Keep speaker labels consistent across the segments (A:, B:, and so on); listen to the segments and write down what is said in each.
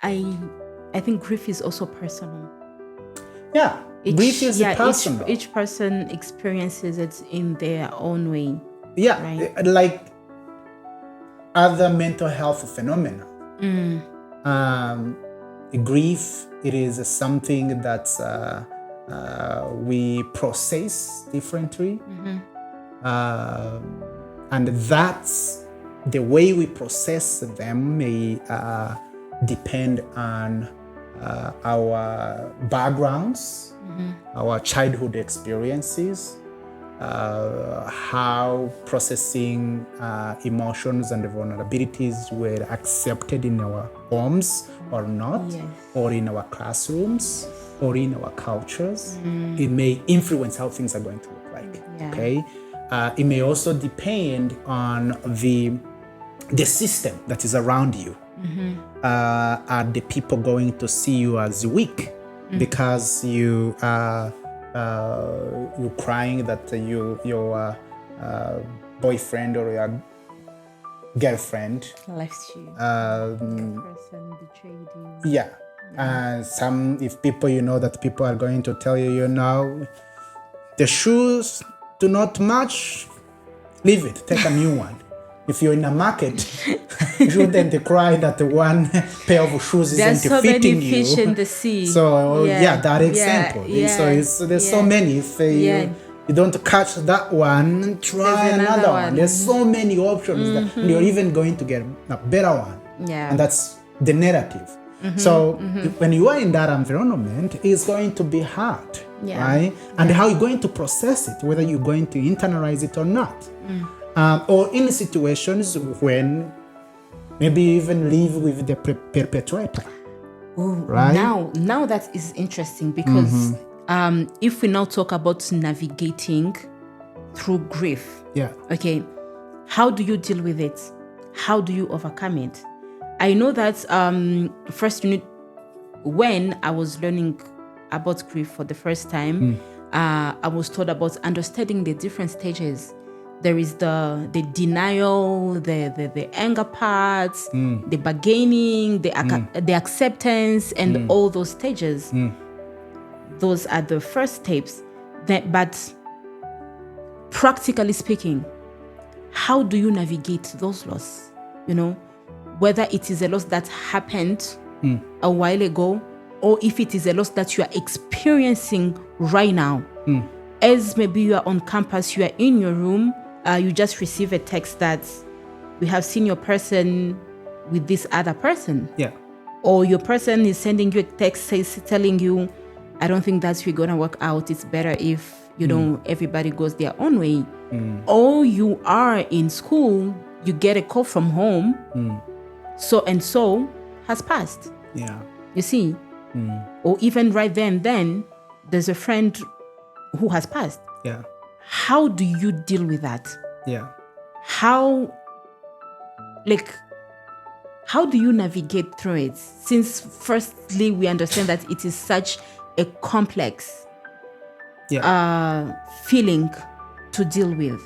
A: I think grief is also personal.
B: Yeah, grief is personal.
A: Each person experiences it in their own way.
B: Yeah,
A: right?
B: like other mental health phenomena. Grief, it is something that we process differently. And that's the way we process them may depend on our backgrounds, our childhood experiences, how processing emotions and vulnerabilities were accepted in our homes or not, or in our classrooms, or in our cultures. It may influence how things are going to look like. Okay, it may also depend on the system that is around you. Are the people going to see you as weak because you you're crying that your boyfriend or your girlfriend
A: left you, person betrayed you.
B: Yeah. If people, that people are going to tell you, the shoes do not match, leave it, take a new one. If you're in a market, you shouldn't cry that one pair of shoes isn't fitting you.
A: There's so many fish in the sea.
B: So that example. So there's so many. If you don't catch that one, try another one. There's so many options that you're even going to get a better one. And that's the narrative. So when you are in that environment, it's going to be hard, right? And how you're going to process it, whether you're going to internalize it or not. Or in situations when maybe even live with the perpetrator. Right?
A: Now that is interesting because if we now talk about navigating through grief, okay, how do you deal with it? How do you overcome it? I know that first unit, when I was learning about grief for the first time, I was taught about understanding the different stages. There is the denial, the anger parts, the bargaining, the acceptance, and all those stages. Those are the first steps. But practically speaking, how do you navigate those losses? Whether it is a loss that happened a while ago, or if it is a loss that you are experiencing right now. As maybe you are on campus, you are in your room, you just receive a text that we have seen your person with this other person. Or your person is sending you a text telling you, I don't think that's we're gonna work out. It's better if everybody goes their own way. Or you are in school, you get a call from home, so and so has passed. You see? Or even right then there's a friend who has passed. How do you deal with that? How do you navigate through it? Since firstly, we understand that it is such a complex feeling to deal with.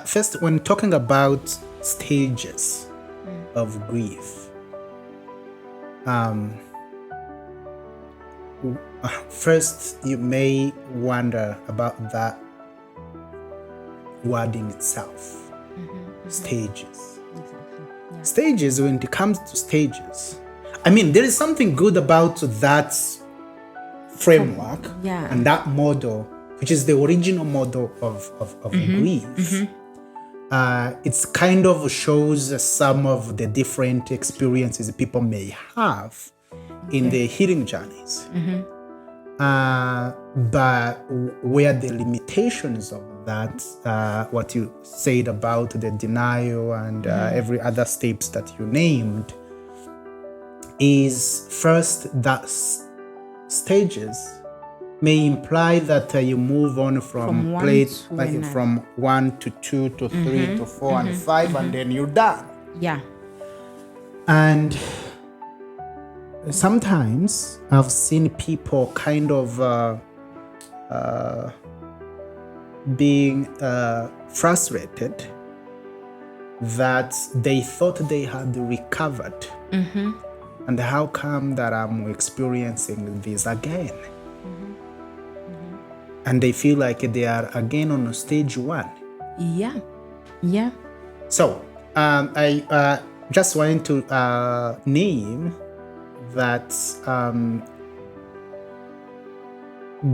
B: First, when talking about stages of grief, first you may wonder about that wording itself. Stages. Stages, when it comes to stages, there is something good about that framework and that model, which is the original model of grief. It's kind of shows some of the different experiences people may have in their healing journeys. But where the limitations of that, what you said about the denial and every other steps that you named, is first that stages may imply that you move on from from 1 to 2 to 3 to 4 and 5 and then you're done. And sometimes I've seen people kind of being frustrated that they thought they had recovered And how come that I'm experiencing this again? And they feel like they are again on stage 1.
A: Yeah.
B: So I just wanted to name that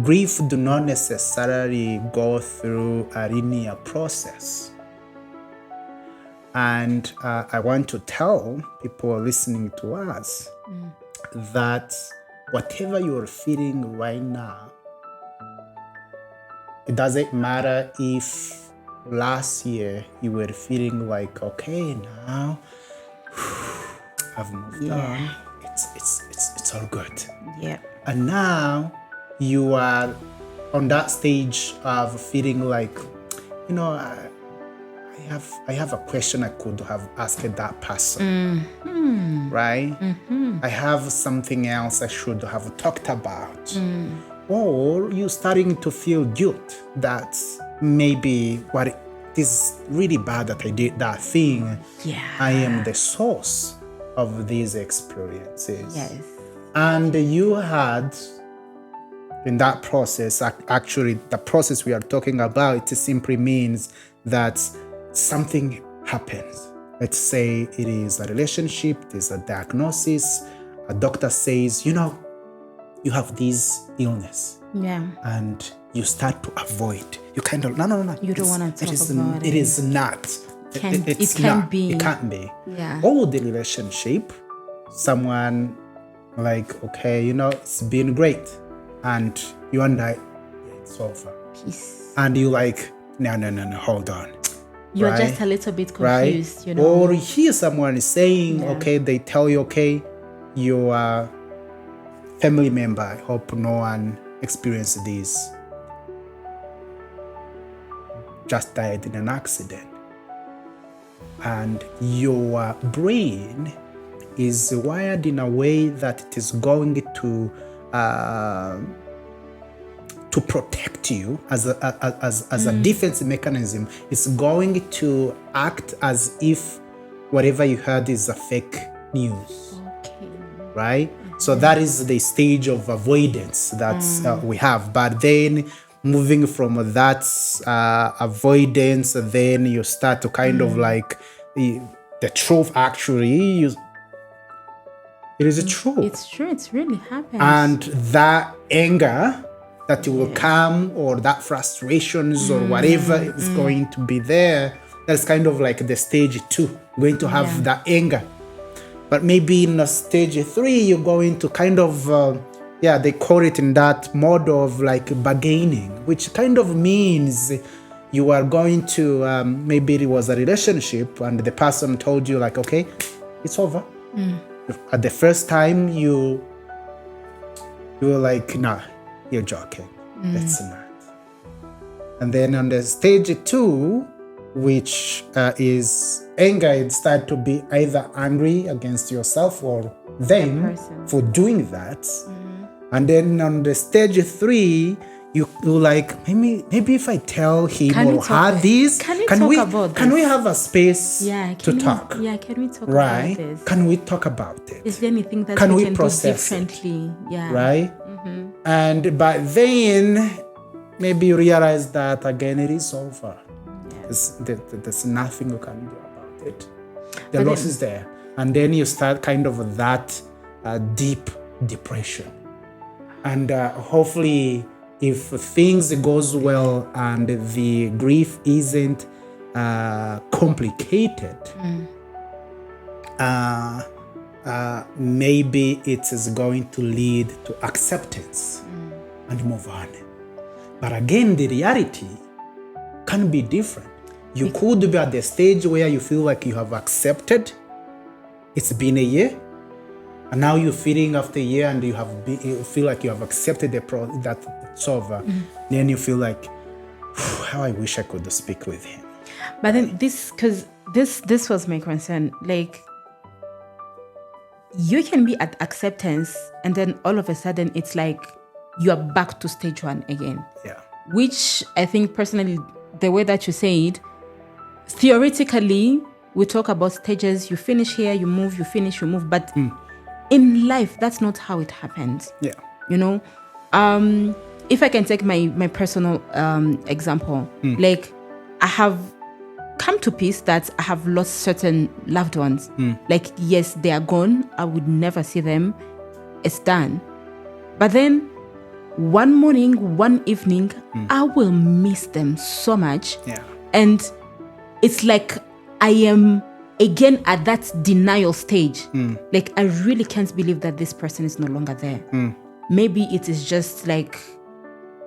B: grief do not necessarily go through a linear process. And I want to tell people listening to us that whatever you're feeling right now, it doesn't matter if last year you were feeling like, okay, now I've moved on. It's all good.
A: Yeah.
B: And now you are on that stage of feeling like, I have a question I could have asked that person, right? I have something else I should have talked about. Or you starting to feel guilt that maybe what it is really bad that I did that thing.
A: Yeah.
B: I am the source of these experiences.
A: Yes.
B: And you had in that process, actually the process we are talking about, it simply means that something happens. Let's say it is a relationship, there's a diagnosis, a doctor says, you have this illness.
A: Yeah.
B: And you start to avoid. You kind of, no.
A: You don't want to talk about it.
B: It is not.
A: It can't be.
B: It can't be.
A: Yeah.
B: Or the relationship, someone like, okay, it's been great. And you and I, it's over.
A: Peace.
B: And you like, no, hold on.
A: You're just a little bit confused,
B: right? Or hear someone saying, okay, they tell you, okay, your family member, I hope no one experienced this, just died in an accident. And your brain is wired in a way that it is going to protect you as a defense mechanism. It's going to act as if whatever you heard is a fake news.
A: Okay.
B: Right? So that is the stage of avoidance that we have. But then moving from that avoidance, then you start to kind of like the truth actually. It is true.
A: It's true. It's really happened.
B: And that anger that will come, or that frustrations or whatever is going to be there, that's kind of like the stage 2, going to have that anger. But maybe in a stage 3, you're going to kind of, they call it in that mode of like bargaining, which kind of means you are going to, maybe it was a relationship and the person told you like, okay, it's over. At the first time you were like, nah, you're joking. It's not. And then on the stage 2, which is anger, it start to be either angry against yourself or them for doing that. And then on the stage 3, you like, maybe if I tell him or her this, can we have a space to talk?
A: Can we talk about this?
B: Can we talk about it?
A: Is there anything that
B: can
A: we
B: can process
A: do differently?
B: Right? And but then maybe you realize that again it is over. There's nothing you can do about it. The loss is there. And then you start kind of that deep depression. And hopefully if things goes well and the grief isn't complicated, maybe it is going to lead to acceptance and move on. But again, the reality can be different. You could be at the stage where you feel like you have accepted. It's been a year, and now you're feeling after a year, and you feel like you have accepted that it's over. Then you feel like, how I wish I could speak with him.
A: But then this was my concern. Like, you can be at acceptance, and then all of a sudden it's like you are back to stage 1 again.
B: Yeah.
A: Which I think personally, the way that you say it, theoretically, we talk about stages. You finish here, you move, you finish, you move. But in life, that's not how it happens.
B: Yeah.
A: You know, if I can take my personal example, like I have come to peace that I have lost certain loved ones. Like, yes, they are gone. I would never see them. It's done. But then one morning, one evening, I will miss them so much.
B: Yeah.
A: And it's like I am again at that denial stage. Like, I really can't believe that this person is no longer there. Maybe it is just like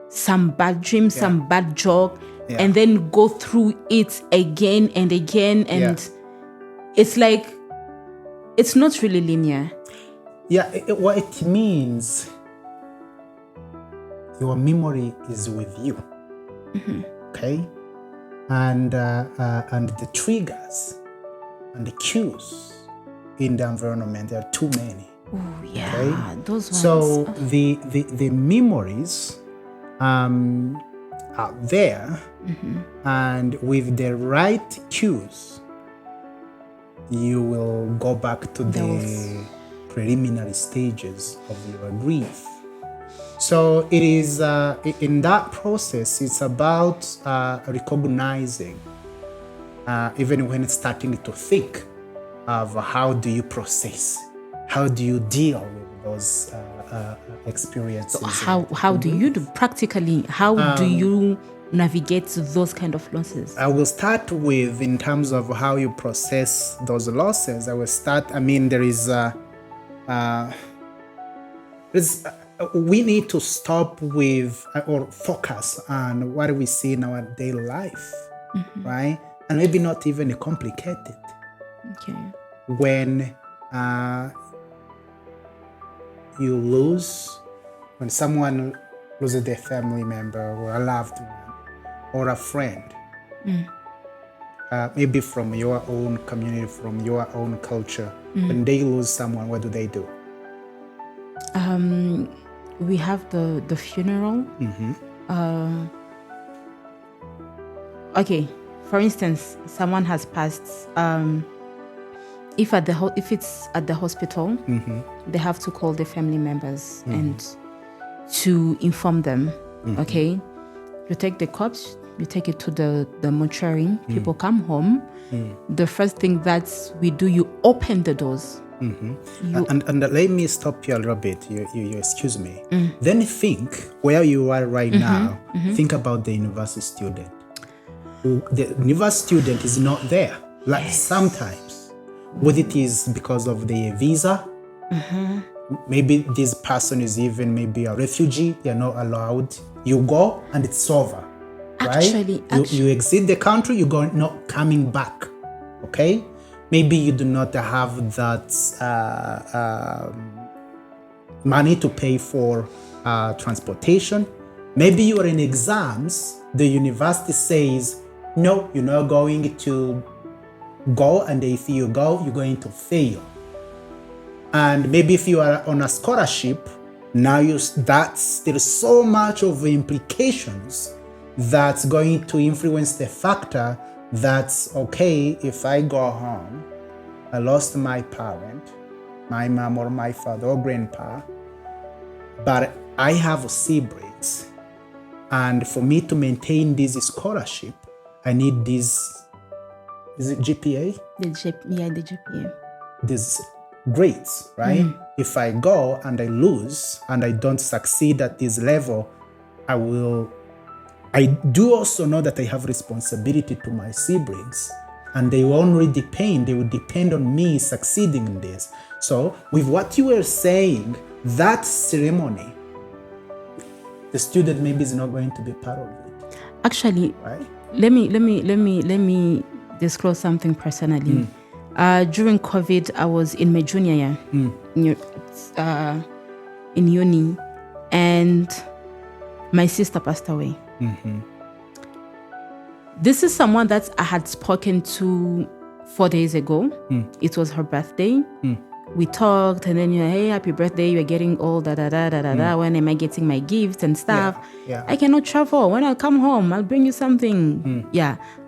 A: some bad dream, some bad joke, and then go through it again and again. And it's like, it's not really linear.
B: Yeah, what it means, your memory is with you. Okay? And the triggers and the cues in the environment, there are too many.
A: Oh, yeah,
B: okay?
A: Those ones.
B: So the memories are there, and with the right cues, you will go back to the preliminary stages of your grief. So it is in that process, it's about recognizing, even when it's starting to think of how do you process, how do you deal with those experiences.
A: So how do you do practically? How do you navigate those kind of losses?
B: I will start with, in terms of how you process those losses, I will start, we need to stop with or focus on what we see in our daily life, right? And maybe not even complicated.
A: Okay.
B: When you lose, when someone loses their family member or a loved one or a friend, maybe from your own community, from your own culture, when they lose someone, what do?
A: We have the funeral. Okay, for instance, someone has passed. If it's at the hospital, they have to call the family members and to inform them. Okay, you take the corpse, you take it to the mortuary. People come home. The first thing that we do, you open the doors.
B: And let me stop you a little bit. You excuse me. Then think where you are right now. Think about the university student. The university student is not there. Like sometimes, whether it is because of the visa, maybe this person is even maybe a refugee. They are not allowed. You go and it's over. Right? You exit the country. You go not coming back. Okay. Maybe you do not have that money to pay for transportation. Maybe you are in exams. The university says, no, you're not going to go. And if you go, you're going to fail. And maybe if you are on a scholarship, now there's so much of implications that's going to influence the factor that's okay, if I go home, I lost my parent, my mom or my father or grandpa, but I have siblings. And for me to maintain this scholarship, I need this, is it GPA?
A: The GPA.
B: These grades, right? If I go and I lose and I don't succeed at this level, I do also know that I have responsibility to my siblings, and they will depend on me succeeding in this. So with what you were saying, that ceremony, the student maybe is not going to be part of it.
A: Actually,
B: right?
A: Let me disclose something personally. During COVID, I was in my junior year in uni, and my sister passed away. This is someone that I had spoken to 4 days ago. It was her birthday. We talked, and then hey, happy birthday, you're getting old, when am I getting my gifts and stuff? I cannot travel. When I come home, I'll bring you something.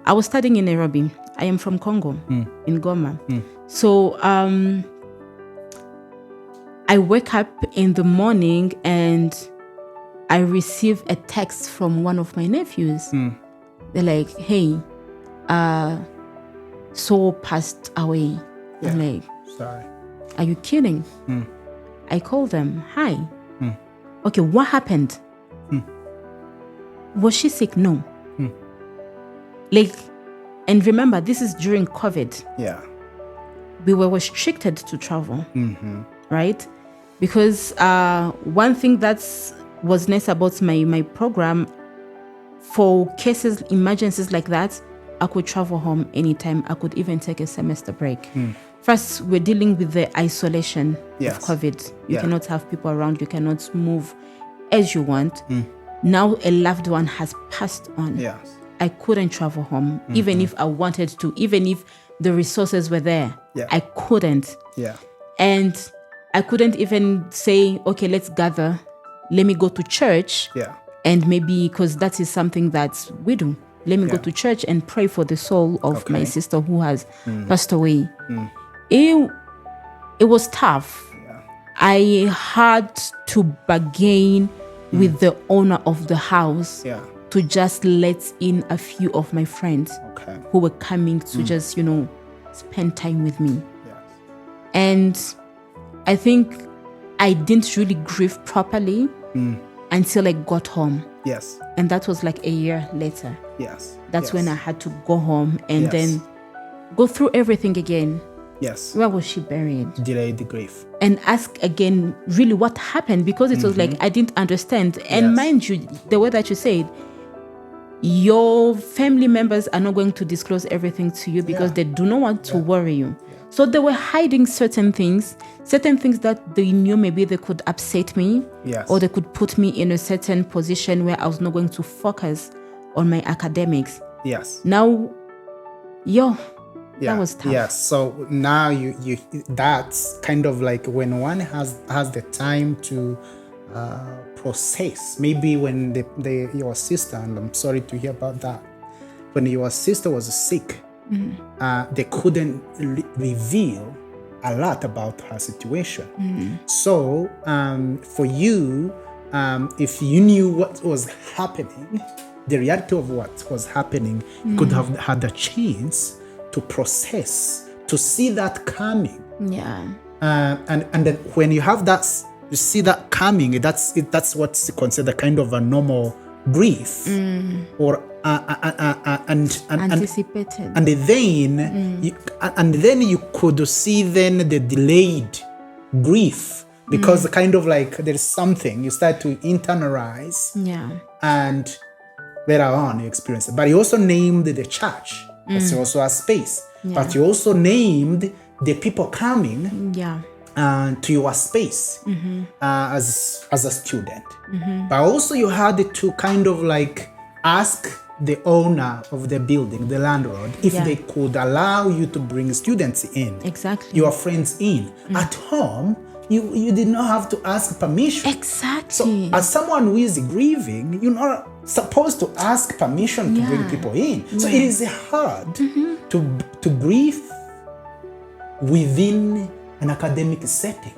A: I was studying in Nairobi. I am from Congo, in Goma. So I wake up in the morning and I receive a text from one of my nephews. They're like, hey, so passed away.
B: Yeah.
A: I'm like,
B: sorry.
A: Are you kidding? I call them, hi. Okay, what happened? Was she sick? No. Like, and remember, this is during COVID.
B: Yeah.
A: We were restricted to travel, right? Because one thing that was nice about my program, for cases, emergencies like that, I could travel home anytime. I could even take a semester break. First, we're dealing with the isolation of COVID. You cannot have people around. You cannot move as you want. Now a loved one has passed on.
B: Yes.
A: I couldn't travel home, even if I wanted to, even if the resources were there. I couldn't. And I couldn't even say, okay, let's gather. Let me go to church. And maybe, because that is something that we do. Let me go to church and pray for the soul of my sister who has passed away. It was tough. I had to bargain with the owner of the house to just let in a few of my friends who were coming to just, spend time with me. And I think I didn't really grieve properly until I got home. And that was like a year later. That's when I had to go home and then go through everything again. Where was she buried?
B: Delayed the grief.
A: And ask again, really, what happened? Because it was like, I didn't understand. And mind you, the way that you said, your family members are not going to disclose everything to you because they do not want to worry you. So they were hiding certain things that they knew maybe they could upset me or they could put me in a certain position where I was not going to focus on my academics. Now, that was tough.
B: So now you that's kind of like when one has the time to process. Maybe when your sister, and I'm sorry to hear about that, when your sister was sick, they couldn't reveal a lot about her situation. So for you, if you knew what was happening, the reality of what was happening, you could have had a chance to process, to see that coming. And then when you have that, you see that coming, that's what's considered kind of a normal grief, or
A: anticipated.
B: And then you could see then the delayed grief, because kind of like there's something you start to internalize, and later on you experience it. But you also named the church. It's also a space. But you also named the people coming to your space as a student. But also you had to kind of like ask the owner of the building, the landlord, if they could allow you to bring students in. Your friends in. At home, you did not have to ask permission. So as someone who is grieving, you're not supposed to ask permission to bring people in. So it is hard to grieve within an academic setting.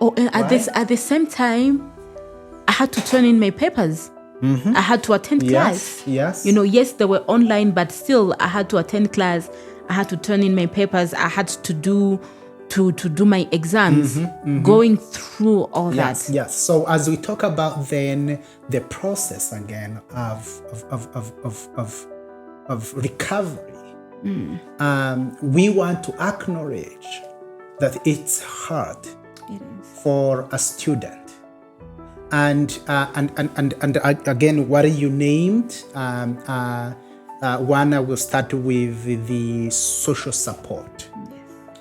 A: And at the same time, I had to turn in my papers. I had to attend class. Yes, they were online, but still I had to attend class. I had to turn in my papers. I had to do my exams, going through all that.
B: So as we talk about then the process again of recovery, we want to acknowledge that it's hard for a student. And again, what you named, one I will start with the social support.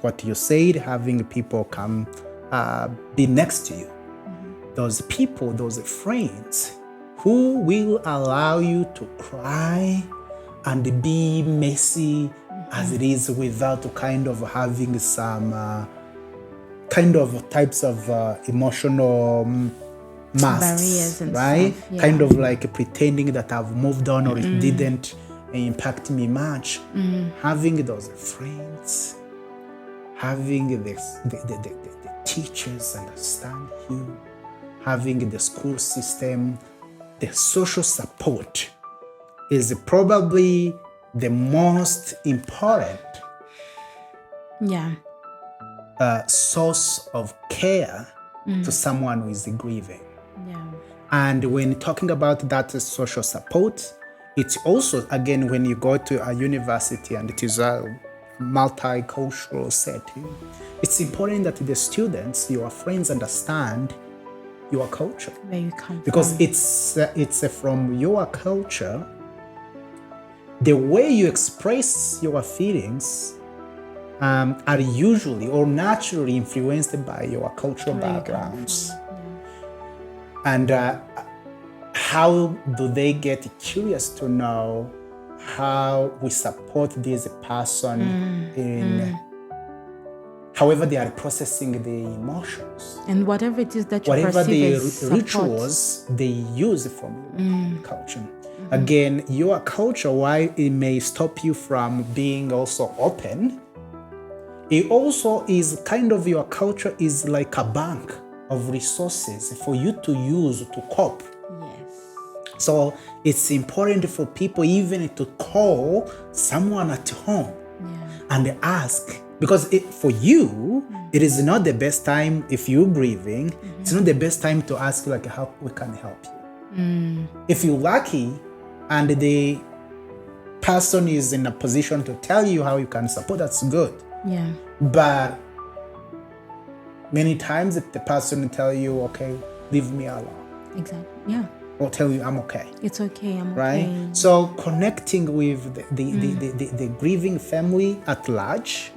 B: What you said, having people come be next to you. Those people, those friends who will allow you to cry and be messy as it is, without kind of having some kind of types of emotional masks,
A: barriers and
B: right?
A: stuff,
B: Kind of like pretending that I've moved on or it didn't impact me much. Having those friends, having the teachers understand you, having the school system, the social support is probably the most important source of care to someone who is grieving. And when talking about that social support, it's also, again, when you go to a university and it is a multicultural setting, it's important that the students, your friends, understand your culture.
A: Where you come
B: because
A: from.
B: It's from your culture, the way you express your feelings are usually or naturally influenced by your cultural backgrounds. And how do they get curious to know how we support this person in however they are processing the emotions
A: and whatever it is that you
B: whatever the
A: rituals
B: they use from your culture. Again, your culture, while it may stop you from being also open, it also is kind of, your culture is like a bank of resources for you to use to cope. So it's important for people even to call someone at home and ask, because for you, it is not the best time if you're grieving. It's not the best time to ask like how we can help you. If you're lucky and the person is in a position to tell you how you can support, that's good. But many times if the person will tell you, okay, leave me alone.
A: Exactly.
B: Or tell you, I'm okay.
A: It's okay, I'm
B: right?
A: okay.
B: So connecting with the grieving family at large,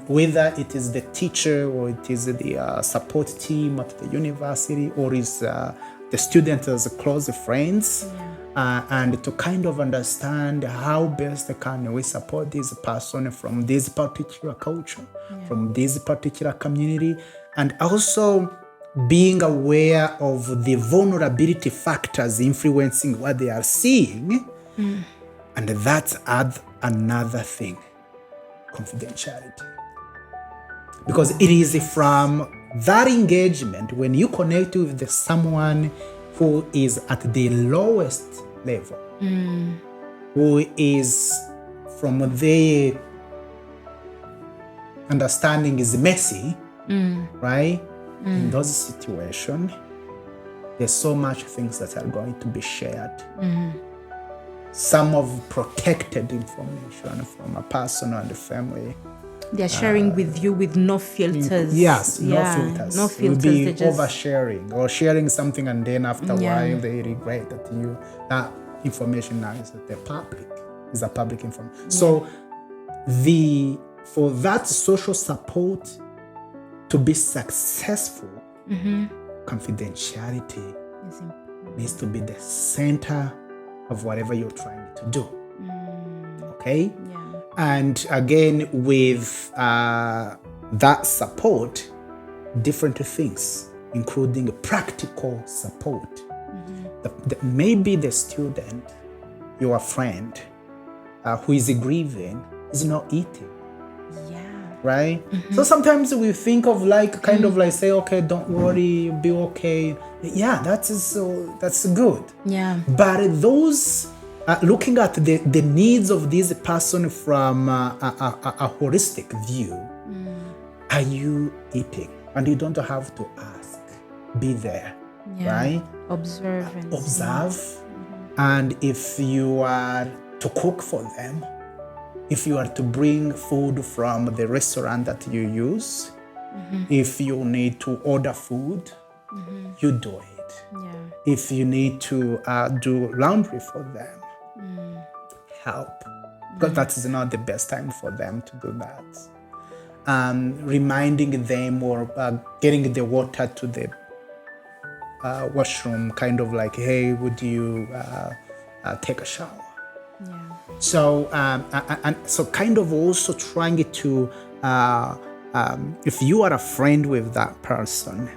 B: whether it is the teacher or it is the support team at the university or is the student as close friends, and to kind of understand how best can we support this person from this particular culture, from this particular community, and also being aware of the vulnerability factors influencing what they are seeing. And that's another thing, confidentiality. Because it is from that engagement, when you connect with someone who is at the lowest level, who is from their understanding is messy, right? In those situations, there's so much things that are going to be shared. Some of protected information from a person and the family.
A: They're sharing with you with no filters.
B: Yes, no filters.
A: No filters.
B: It will be oversharing or sharing something, and then after a while they regret that information now is a public information. So for that social support to be successful, confidentiality needs to be the center of whatever you're trying to do. Okay? And again, with that support, different things, including practical support. Maybe the student, your friend, who is grieving, is not eating. Right? So sometimes we think of like kind of like say, okay, don't worry, you'll be okay. Yeah, that's good. But those looking at the needs of this person from a holistic view, are you eating? And you don't have to ask. Be there, right? Observe. And if you are to cook for them, if you are to bring food from the restaurant that you use, if you need to order food, you do it. If you need to do laundry for them, help. Because that is not the best time for them to do that. Reminding them or getting the water to the washroom, kind of like, hey, would you take a shower? So, and so kind of also trying to, if you are a friend with that person,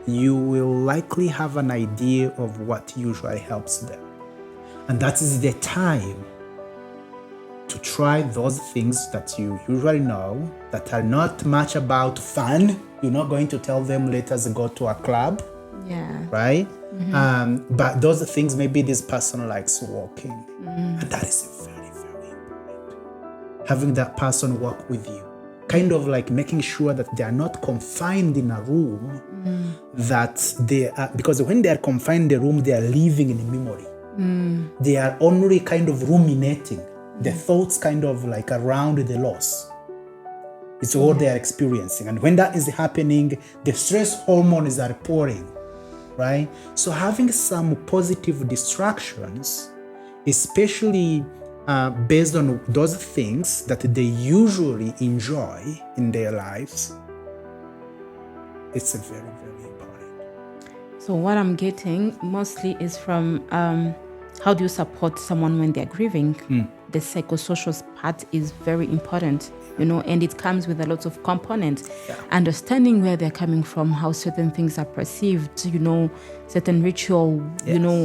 B: you will likely have an idea of what usually helps them. And that is the time to try those things that you usually know that are not much about fun. You're not going to tell them, let us go to a club.
A: Yeah.
B: Right? But those things, maybe this person likes walking. And that is very, very important. Having that person walk with you. Kind of like making sure that they are not confined in a room, that they are, because when they are confined in the room, they are living in memory. They are only kind of ruminating. The thoughts kind of like around the loss. It's what they are experiencing. And when that is happening, the stress hormones are pouring, right? So having some positive distractions, especially based on those things that they usually enjoy in their lives, it's a very, very important.
A: So what I'm getting mostly is from how do you support someone when they're grieving? The psychosocial part is very important, and it comes with a lot of components. Understanding where they're coming from, how certain things are perceived, certain ritual,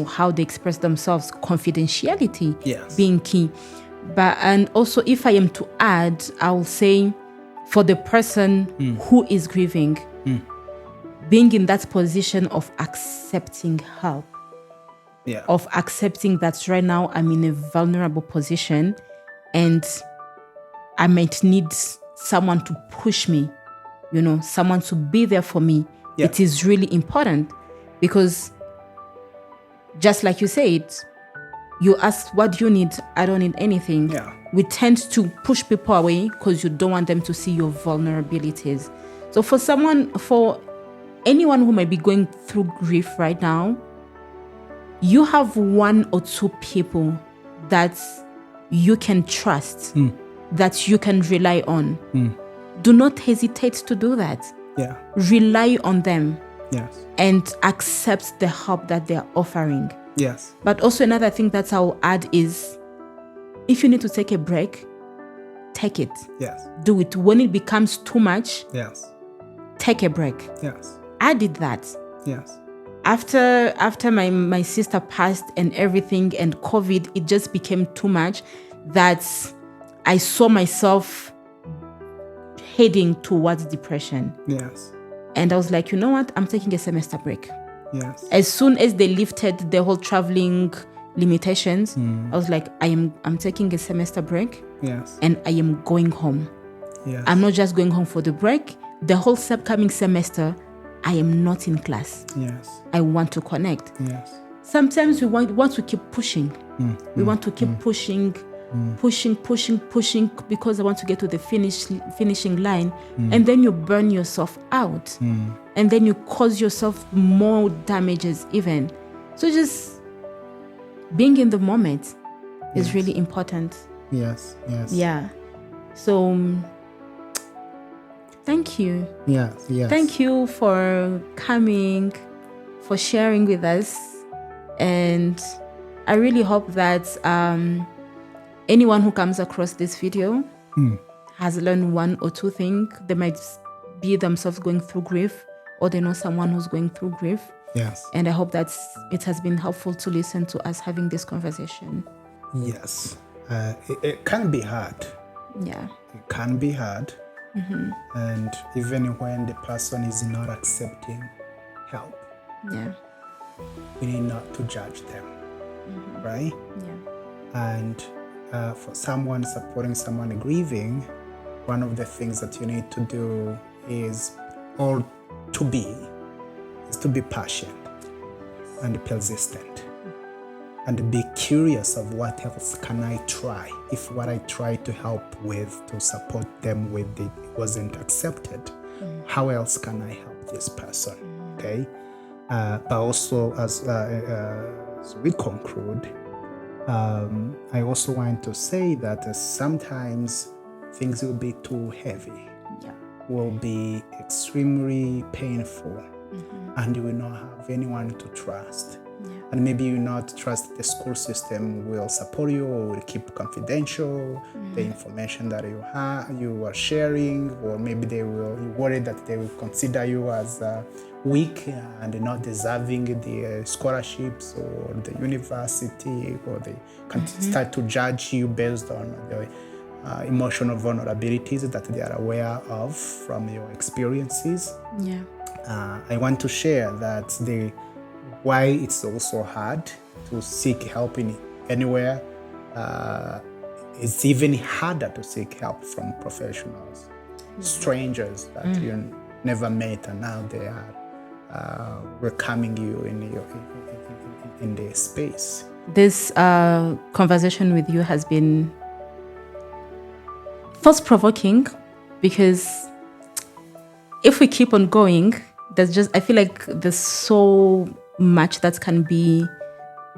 A: how they express themselves, confidentiality being key. And also, if I am to add, I'll say for the person who is grieving, being in that position of accepting help. Of accepting that right now I'm in a vulnerable position and I might need someone to push me, someone to be there for me. It is really important because just like you said, you ask, what do you need? I don't need anything. We tend to push people away because you don't want them to see your vulnerabilities. So for anyone who might be going through grief right now, you have one or two people that you can trust, that you can rely on. Do not hesitate to do that. Rely on them. And accept the help that they're offering. But also another thing that I'll add is, if you need to take a break, take it. Do it. When it becomes too much, take a break. I did that. After my sister passed and everything and COVID, it just became too much that I saw myself heading towards depression. And I was like, you know what? I'm taking a semester break. As soon as they lifted the whole traveling limitations, I was like, I'm taking a semester break. And I am going home. I'm not just going home for the break. The whole upcoming semester, I am not in class. I want to connect. Sometimes we want to keep pushing. We want to keep pushing because I want to get to the finishing line. And then you burn yourself out. And then you cause yourself more damages even. So just being in the moment is really important. Yeah. So thank you. Thank you for coming, for sharing with us. And I really hope that anyone who comes across this video has learned one or two things. They might be themselves going through grief, or they know someone who's going through grief. And I hope that it has been helpful to listen to us having this conversation.
B: It can be hard. It can be hard. And even when the person is not accepting help, we need not to judge them, right? And for someone supporting someone grieving, one of the things that you need to do is to be patient and persistent, and be curious of what else can I try. If what I tried to help with, to support them with, it wasn't accepted, how else can I help this person? Okay. But also, as we conclude, I also want to say that sometimes things will be too heavy, will be extremely painful, and you will not have anyone to trust. and maybe you not trust the school system will support you or will keep confidential the information that you are sharing, or maybe you worry that they will consider you as weak and not deserving the scholarships or the university, or they can start to judge you based on the emotional vulnerabilities that they are aware of from your experiences. I want to share that why it's also hard to seek help in anywhere. It's even harder to seek help from professionals, strangers that you never met, and now they are welcoming you in their space.
A: This conversation with you has been thought-provoking, because if we keep on going, I feel like there's so much that can be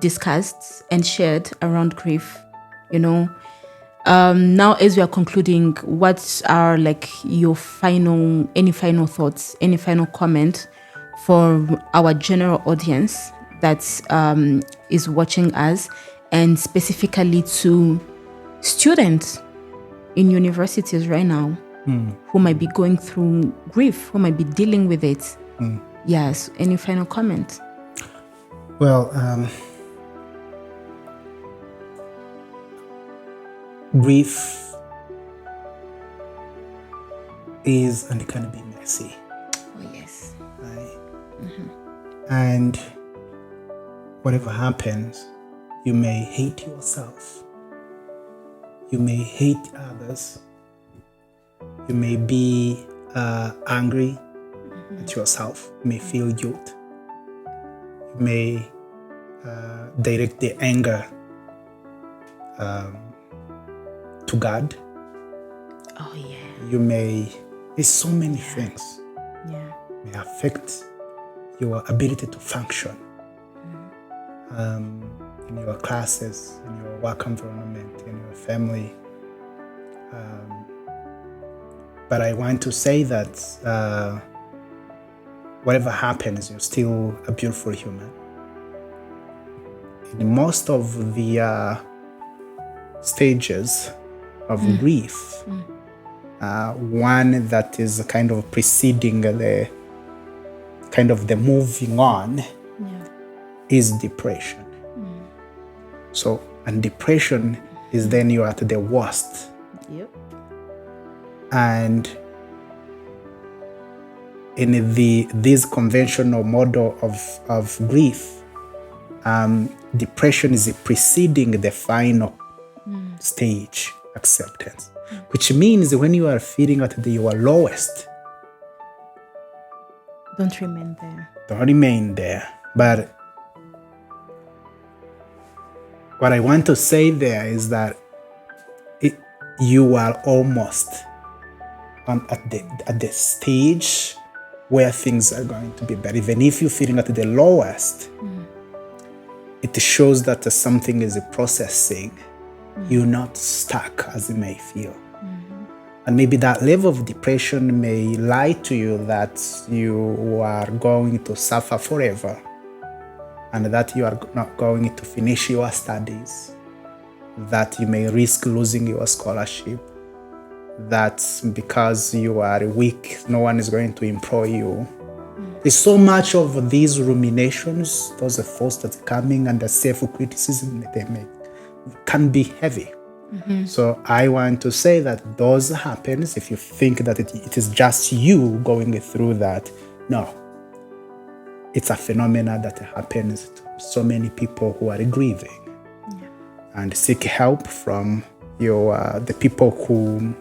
A: discussed and shared around grief, Now, as we are concluding, what are your any final thoughts, any final comment for our general audience that is watching us, and specifically to students in universities right now who might be going through grief, who might be dealing with it? Yes, any final comment?
B: Well, grief is and it can be messy.
A: Oh, yes.
B: Right? And whatever happens, you may hate yourself. You may hate others. You may be angry at yourself. You may feel guilt. You may direct the anger to God.
A: Oh, yeah.
B: There's so many things.
A: Yeah.
B: May affect your ability to function in your classes, in your work environment, in your family. But I want to say that whatever happens, you're still a beautiful human. In most of the stages of grief, one that is kind of preceding the moving on is depression. So, and depression is then you're at the worst.
A: Yep.
B: And in this conventional model of grief, depression is preceding the final stage, acceptance, which means when you are feeling at your lowest,
A: don't remain there.
B: Don't remain there. But what I want to say there is that you are almost at the stage where things are going to be better. Even if you're feeling at the lowest, it shows that something is processing. You're not stuck as you may feel. And maybe that level of depression may lie to you that you are going to suffer forever, and that you are not going to finish your studies, that you may risk losing your scholarship, that because you are weak, no one is going to employ you. There's so much of these ruminations, those thoughts that are coming, and the self-criticism they make can be heavy. So I want to say that those happens if you think that it is just you going through that. No. It's a phenomenon that happens to so many people who are grieving. And seek help from the people who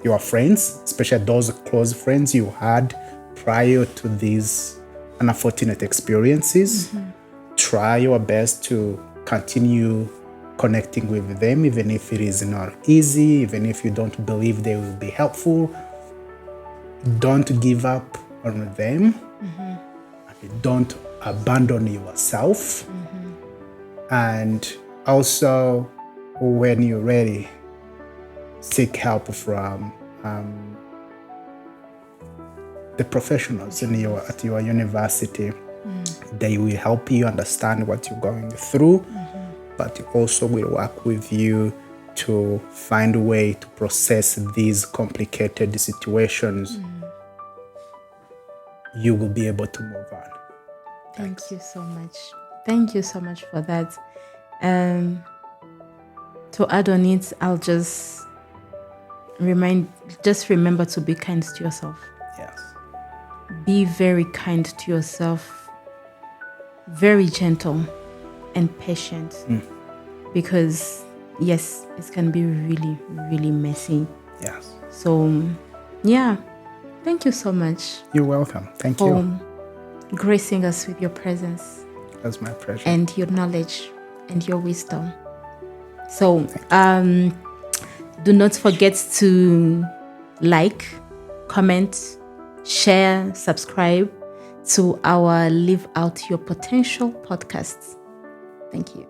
B: your friends, especially those close friends you had prior to these unfortunate experiences. Try your best to continue connecting with them, even if it is not easy, even if you don't believe they will be helpful. Don't give up on them. Don't abandon yourself. And also, when you're ready, seek help from the professionals at your university. They will help you understand what you're going through, but also will work with you to find a way to process these complicated situations. You will be able to move on.
A: Thank you so much. Thank you so much for that. To add on it, I'll just remember to be kind to yourself.
B: Yes.
A: Be very kind to yourself, very gentle and patient. Because yes, it can be really, really messy.
B: Yes.
A: So, yeah. Thank you so much.
B: You're welcome. Thank you.
A: Gracing us with your presence.
B: That's my pleasure.
A: And your knowledge and your wisdom. So, do not forget to like, comment, share, subscribe to our Live Out Your Potential podcast. Thank you.